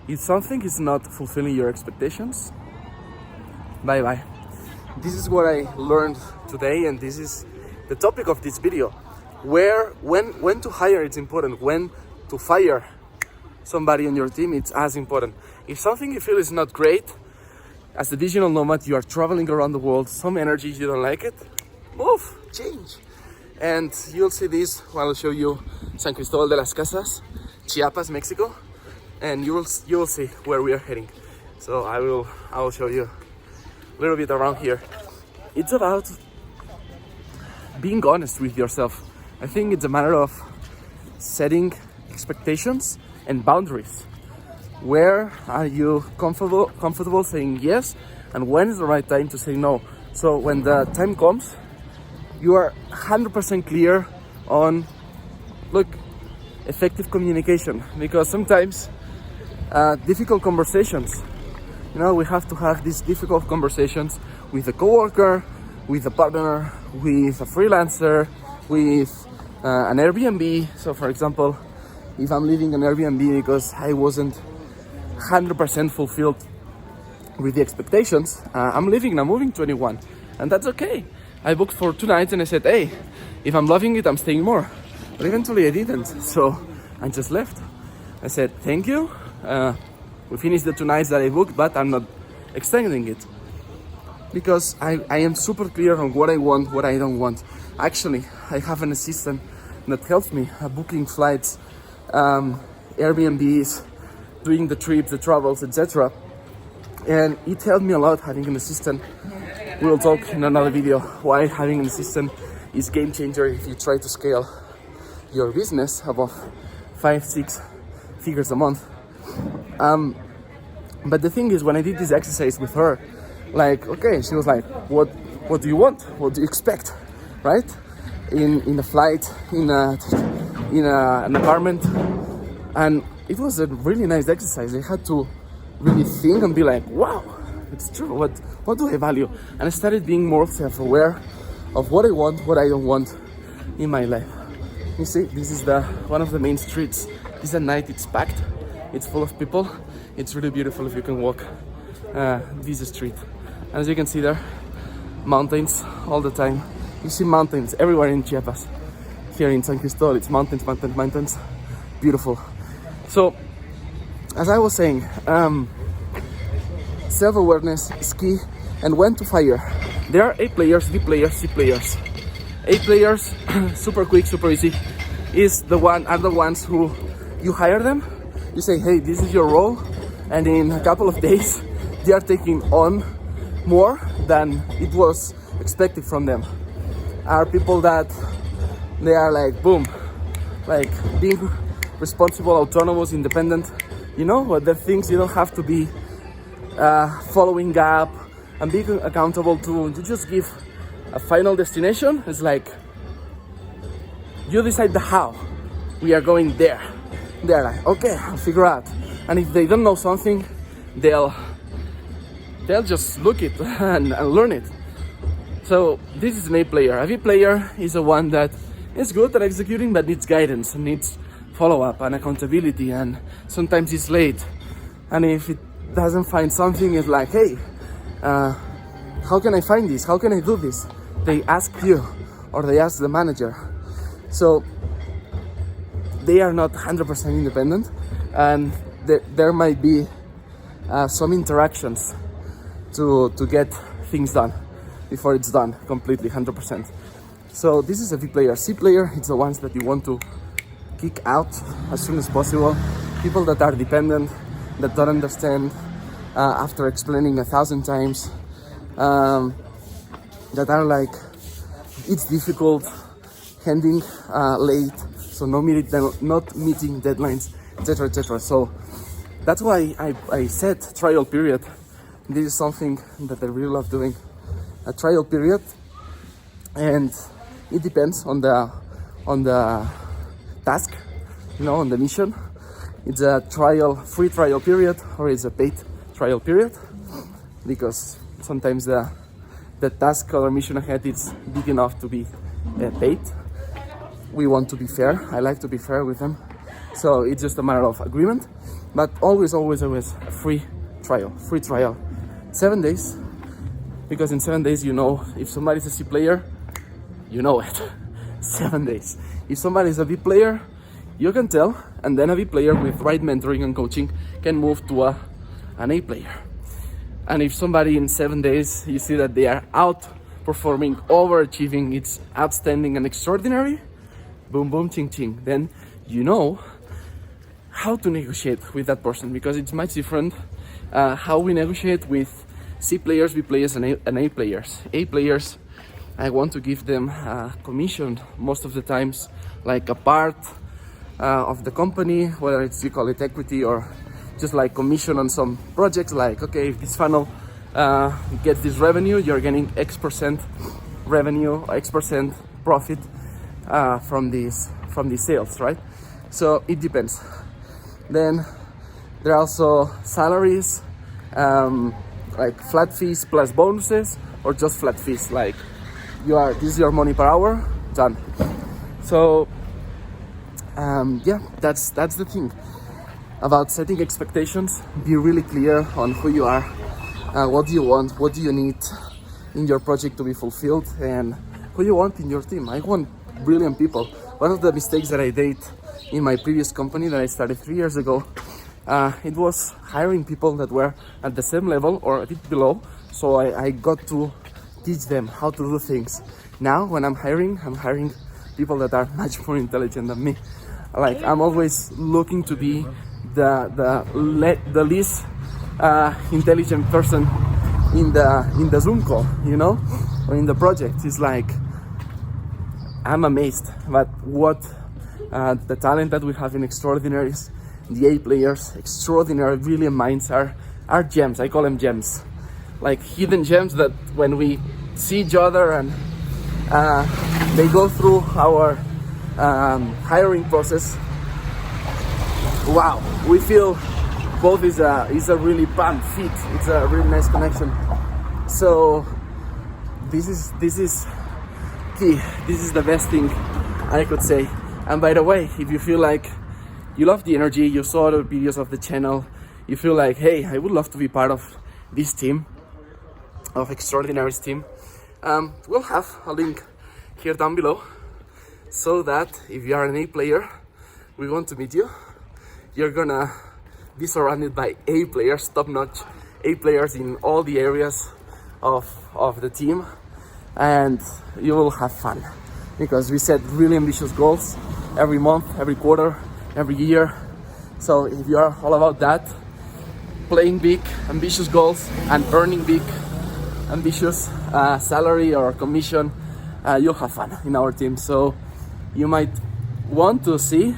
If something is not fulfilling your expectations, bye bye. This is what I learned today, and this is the topic of this video. When to hire, it's important. When to fire somebody on your team, it's as important. If something you feel is not great, as a digital nomad, you are traveling around the world, some energy, you don't like it, move, change. And you'll see this when I'll show you San Cristobal de las Casas, Chiapas, Mexico, and you will see where we are heading. So I will show you a little bit around here. It's about being honest with yourself. I think it's a matter of setting expectations and boundaries. Where are you comfortable saying yes, and when is the right time to say no? So when the time comes, you are 100% clear on, effective communication. Because sometimes difficult conversations, we have to have these difficult conversations with a coworker, with a partner, with a freelancer, with an Airbnb. So for example, if I'm leaving an Airbnb because I wasn't 100% fulfilled with the expectations, I'm leaving, I'm moving 21, and that's okay. I booked for 2 nights and I said, hey, if I'm loving it, I'm staying more. But eventually I didn't, so I just left. I said, thank you. We finished the 2 nights that I booked, but I'm not extending it. Because I am super clear on what I want, what I don't want. Actually, I have an assistant that helps me booking flights, Airbnbs, doing the trips, the travels, etc. And it helped me a lot having an assistant. We will talk in another video why having an assistant is game changer if you try to scale your business above 5-6 figures a month. But the thing is, when I did this exercise with her, okay, she was like, what do you want? What do you expect? Right? In a flight, in an apartment. And it was a really nice exercise. I had to really think and be like, wow, it's true. What do I value? And I started being more self-aware of what I want, what I don't want in my life. You see, this is one of the main streets. This at night, it's packed. It's full of people. It's really beautiful if you can walk this street. And as you can see there, mountains all the time. You see mountains everywhere in Chiapas. Here in San Cristobal, it's mountains, mountains, mountains. Beautiful. So, as I was saying, self-awareness is key, and when to fire. There are A players, B players, C players. A players, super quick, super easy, are the ones who you hire them. You say, hey, this is your role, and in a couple of days, they are taking on more than it was expected from them. Are people that they are boom, being responsible, autonomous, independent. But there are things you don't have to be following up and being accountable to. You just give a final destination. It's you decide the how. We are going there. They're like, okay, I'll figure out. And if they don't know something, they'll just look it and learn it. So this is an A player. A B player is the one that is good at executing but needs guidance, needs follow-up and accountability, and sometimes it's late. And if it doesn't find something, it's like, hey, how can I find this? How can I do this? They ask you, or they ask the manager. So they are not 100% independent, and there might be some interactions to get things done before it's done completely 100%. So this is a B player. C player, it's the ones that you want to kick out as soon as possible. People that are dependent, that don't understand after explaining 1,000 times, that are it's difficult, handing late, so not meeting deadlines, etc., etc. So that's why I said trial period. This is something that I really love doing, a trial period, and it depends on the task, on the mission. It's a free trial period, or it's a paid trial period, because sometimes the task or mission ahead is big enough to be paid. We want to be fair. I like to be fair with them, so it's just a matter of agreement. but always a free trial. 7 days, because in 7 days, you know, if somebody's a C player, you know it. 7 days. If somebody's a B player, you can tell, and then a B player with right mentoring and coaching can move to an A player. And if somebody in 7 days, you see that they are outperforming, overachieving, it's outstanding and extraordinary, boom, boom, ching, ching, then you know how to negotiate with that person, because it's much different how we negotiate with C players, B players, and A players. A players, I want to give them commission most of the times, like a part of the company, whether it's, you call it equity or just like commission on some projects, like, okay, if this funnel gets this revenue, you're getting X% revenue, X% profit from these sales, right? So it depends. Then there are also salaries, like flat fees plus bonuses, or just flat fees, like this is your money per hour, done. So yeah, that's the thing about setting expectations. Be really clear on who you are, what do you want, what do you need in your project to be fulfilled, and who you want in your team. I want brilliant people. One of the mistakes that I did in my previous company that I started 3 years ago, it was hiring people that were at the same level or a bit below, so I got to teach them how to do things. Now when I'm hiring people that are much more intelligent than me. Like, I'm always looking to be the least intelligent person in the Zoom call, you know, or in the project. It's like, I'm amazed at what the talent that we have in Extraordinaries, the A players, extraordinary, brilliant minds are gems. I call them gems, like hidden gems that when we see each other and they go through our hiring process, wow, we feel both is a really fun fit. It's a really nice connection. So this is key. This is the best thing I could say. And by the way, if you feel like you love the energy, you saw the videos of the channel, you feel like, hey, I would love to be part of this team, of Extraordinaries Team, we'll have a link here down below, so that if you are an A player, we want to meet you. You're gonna be surrounded by A players, top-notch A players in all the areas of the team, and you will have fun, because we set really ambitious goals every month, every quarter, every year. So if you are all about that, playing big, ambitious goals, and earning big, ambitious salary or commission, you'll have fun in our team. So you might want to see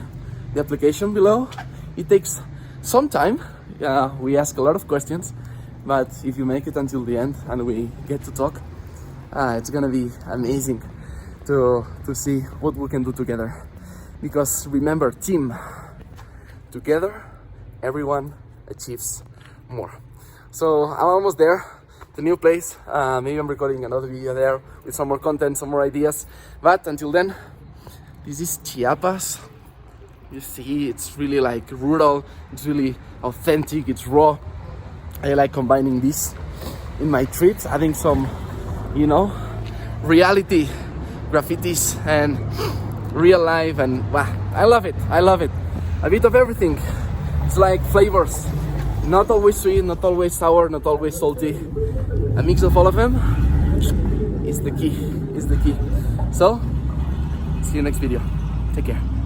the application below. It takes some time. We ask a lot of questions, but if you make it until the end and we get to talk, it's gonna be amazing to see what we can do together. Because remember, team, together, everyone achieves more. So I'm almost there, the new place. Maybe I'm recording another video there with some more content, some more ideas. But until then, this is Chiapas. You see, it's really like rural, it's really authentic, it's raw. I like combining this in my trips, adding some, you know, reality graffitis and real life, and wow, I love it. A bit of everything. It's like flavors, not always sweet, not always sour, not always salty. A mix of all of them is the key. So see you next video. Take care.